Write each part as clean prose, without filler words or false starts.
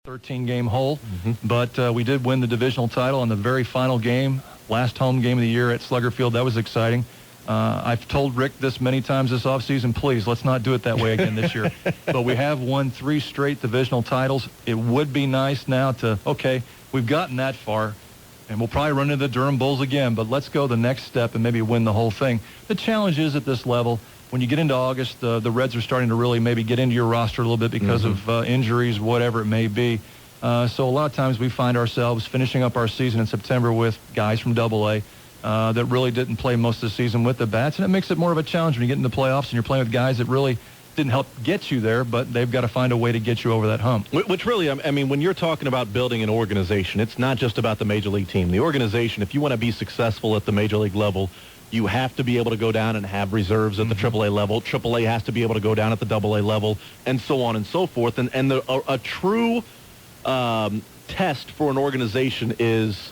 13-game hole, but we did win the divisional title in the very final game, last home game of the year at Slugger Field. That was exciting. I've told Rick this many times this offseason, please, let's not do it that way again this year. But we have won 3 straight divisional titles. It would be nice now to, okay, we've gotten that far, and we'll probably run into the Durham Bulls again, but let's go the next step and maybe win the whole thing. The challenge is at this level, when you get into August, the Reds are starting to really maybe get into your roster a little bit because of injuries, whatever it may be. So a lot of times we find ourselves finishing up our season in September with guys from AA that really didn't play most of the season with the bats, and it makes it more of a challenge when you get into the playoffs and you're playing with guys that really didn't help get you there, but they've got to find a way to get you over that hump. Which really, I mean, when you're talking about building an organization, it's not just about the major league team. The organization, if you want to be successful at the major league level, you have to be able to go down and have reserves at the AAA level. AAA has to be able to go down at the AA level, and so on and so forth. And a true test for an organization is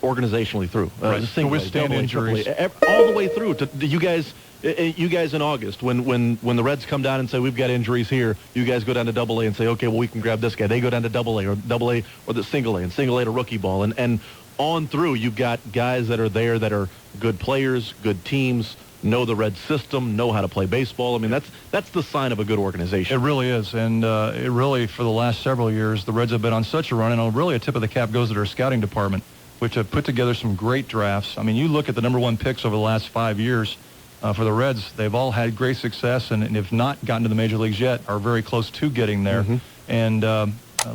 organizationally through. Right. To withstand injuries. All the way through. To you guys in August, when the Reds come down and say, we've got injuries here, you guys go down to AA and say, okay, well, we can grab this guy. They go down to AA or the single A, and single A to rookie ball. And on through, you've got guys that are there that are good players, good teams, know the Red system, know how to play baseball. I mean, that's the sign of a good organization. It really is, and it really, for the last several years, the Reds have been on such a run, and really a tip of the cap goes to their scouting department, which have put together some great drafts. I mean, you look at the #1 picks over the last 5 years for the Reds, they've all had great success, and if not gotten to the major leagues yet, are very close to getting there. And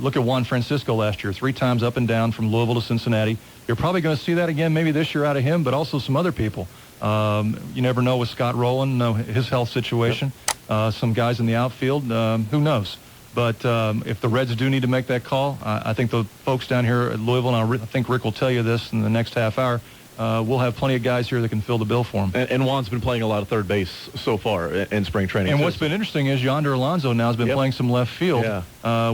look at Juan Francisco last year, 3 times up and down from Louisville to Cincinnati. You're probably going to see that again maybe this year out of him, but also some other people. You never know with Scott Rowland, his health situation. Some guys in the outfield, who knows? But if the Reds do need to make that call, I think the folks down here at Louisville, and I think Rick will tell you this in the next half hour, we'll have plenty of guys here that can fill the bill for him. And Juan's been playing a lot of third base so far in spring training. And what's been interesting is Yonder Alonso now has been playing some left field,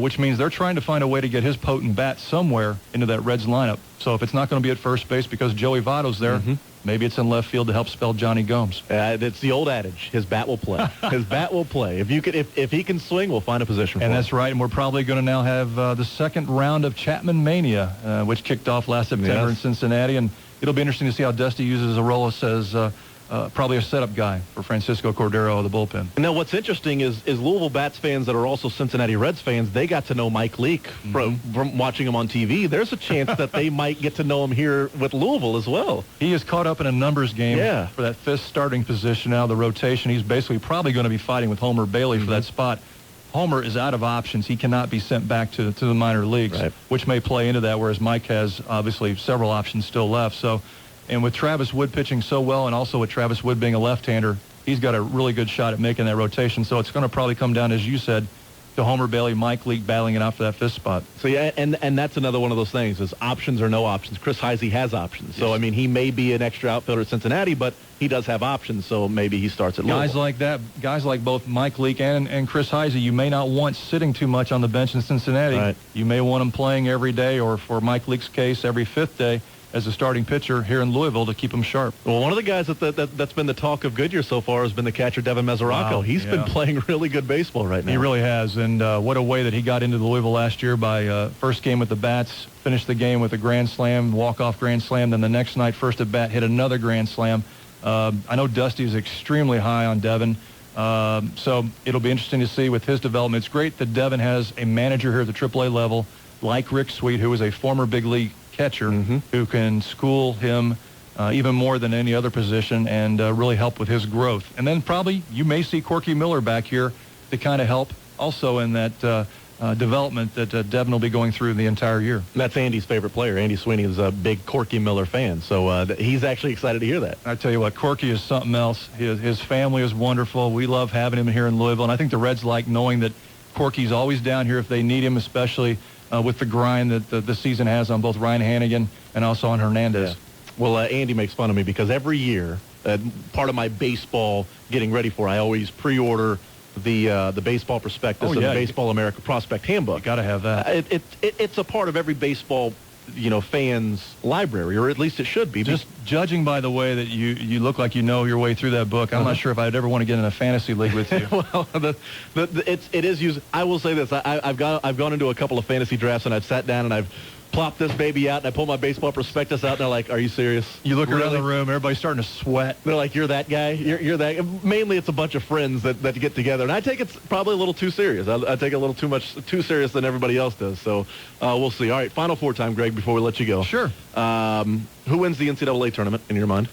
which means they're trying to find a way to get his potent bat somewhere into that Reds lineup. So if it's not going to be at first base because Joey Votto's there, maybe it's in left field to help spell Johnny Gomes. It's the old adage: his bat will play. His bat will play. If he can swing, we'll find a position for him. And that's right. And we're probably going to now have the second round of Chapman Mania, which kicked off last September in Cincinnati, and it'll be interesting to see how Dusty uses Arolas as probably a setup guy for Francisco Cordero of the bullpen. And now what's interesting is Louisville Bats fans that are also Cincinnati Reds fans, they got to know Mike Leake from watching him on TV. There's a chance that they might get to know him here with Louisville as well. He is caught up in a numbers game for that 5th starting position now, the rotation. He's basically probably going to be fighting with Homer Bailey for that spot. Homer is out of options. He cannot be sent back to the minor leagues, which may play into that, whereas Mike has obviously several options still left. So, and with Travis Wood pitching so well, and also with Travis Wood being a left-hander, he's got a really good shot at making that rotation. So it's going to probably come down, as you said, to Homer Bailey, Mike Leake battling it out for that 5th spot. So yeah, and that's another one of those things is options or no options. Chris Heisey has options. So I mean, he may be an extra outfielder at Cincinnati, but he does have options. So maybe he starts at Louisville. Guys like that, guys like both Mike Leake and Chris Heisey, you may not want sitting too much on the bench in Cincinnati. You may want them playing every day, or for Mike Leake's case, every 5th day as a starting pitcher here in Louisville to keep him sharp. Well, one of the guys that's been the talk of Goodyear so far has been the catcher Devin Mesoraco. He's been playing really good baseball right now. He really has, and what a way that he got into Louisville last year by first game with the bats, finished the game with a grand slam, walk-off grand slam, then the next night, first at bat, hit another grand slam. I know Dusty is extremely high on Devin, so it'll be interesting to see with his development. It's great that Devin has a manager here at the AAA level like Rick Sweet, who is a former big league catcher who can school him even more than any other position and really help with his growth. And then probably you may see Corky Miller back here to kind of help also in that development that Devin will be going through the entire year. And that's Andy's favorite player. Andy Sweeney is a big Corky Miller fan, so he's actually excited to hear that. I tell you what, Corky is something else. His family is wonderful. We love having him here in Louisville, and I think the Reds like knowing that Corky's always down here if they need him, especially with the grind that the season has on both Ryan Hannigan and also on Hernandez. Well, Andy makes fun of me because every year, part of my baseball getting ready for, I always pre-order the baseball prospectus and the Baseball America Prospect Handbook. Got to have that. It's a part of every baseball fans' library, or at least it should be. Just judging by the way that you look like you know your way through that book, I'm not sure if I'd ever want to get in a fantasy league with you. Well, it is used. I will say this: I've gone into a couple of fantasy drafts, and I've sat down and I've plopped this baby out, and I pull my baseball prospectus out, and they're like, "Are you serious?" You look around Really? the room, everybody's starting to sweat. They're like, "You're that guy. You're that." Mainly, it's a bunch of friends that get together, and I take it probably a little too serious. I take it a little too serious than everybody else does. So we'll see. All right, Final Four time, Greg. Before we let you go, Sure. Who wins the NCAA tournament in your mind?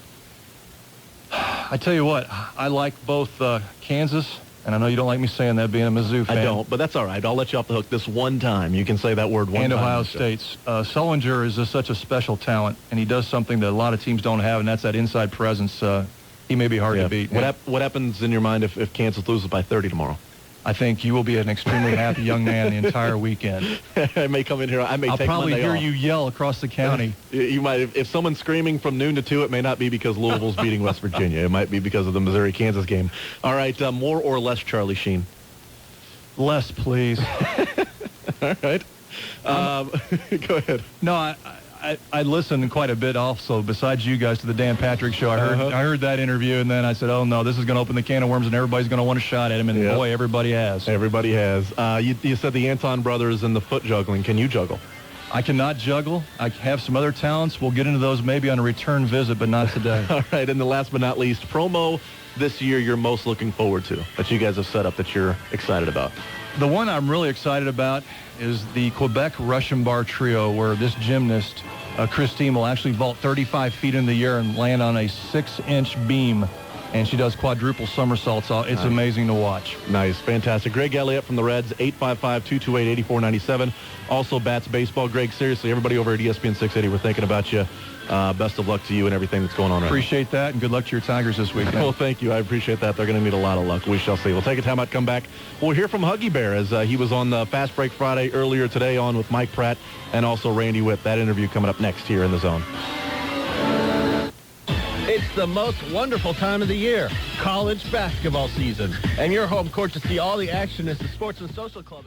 I tell you what, I like both Kansas, and I know you don't like me saying that, being a Mizzou fan. I don't, but that's all right. I'll let you off the hook this one time. You can say that word one and time. Ohio State's. Sullinger is just such a special talent, and he does something that a lot of teams don't have, and that's that inside presence. He may be hard to beat. What happens in your mind if Kansas loses by 30 tomorrow? I think you will be an extremely happy young man the entire weekend. I may come in here. I'll probably hear you yell across the county. You might, if someone's screaming from noon to 2, it may not be because Louisville's beating West Virginia. It might be because of the Missouri-Kansas game. All right, more or less Charlie Sheen? Less, please. All right. Go ahead. No, I listen quite a bit also, besides you guys, to the Dan Patrick Show. I heard that interview, and then I said, oh, no, this is going to open the can of worms, and everybody's going to want a shot at him. And, boy, everybody has. Everybody has. You said the Anton brothers and the foot juggling. Can you juggle? I cannot juggle. I have some other talents. We'll get into those maybe on a return visit, but not today. All right, and the last but not least, promo this year you're most looking forward to, that you guys have set up, that you're excited about. The one I'm really excited about is the Quebec Russian Bar Trio, where this gymnast, Christine, will actually vault 35 feet in the air and land on a 6-inch beam, and she does quadruple somersaults. It's amazing to watch. Nice. Fantastic. Greg Galiette from the Reds, 855-228-8497. Also, Bats Baseball. Greg, seriously, everybody over at ESPN 680, we're thinking about you. Best of luck to you and everything that's going on right now. Appreciate that, and good luck to your Tigers this weekend. Well, thank you. I appreciate that. They're going to need a lot of luck. We shall see. We'll take a time out, come back. We'll hear from Huggy Bear, as he was on the Fast Break Friday earlier today on with Mike Pratt and also Randy Witt. That interview coming up next here in the Zone. It's the most wonderful time of the year, college basketball season, and your home court to see all the action is the Sports and Social Club.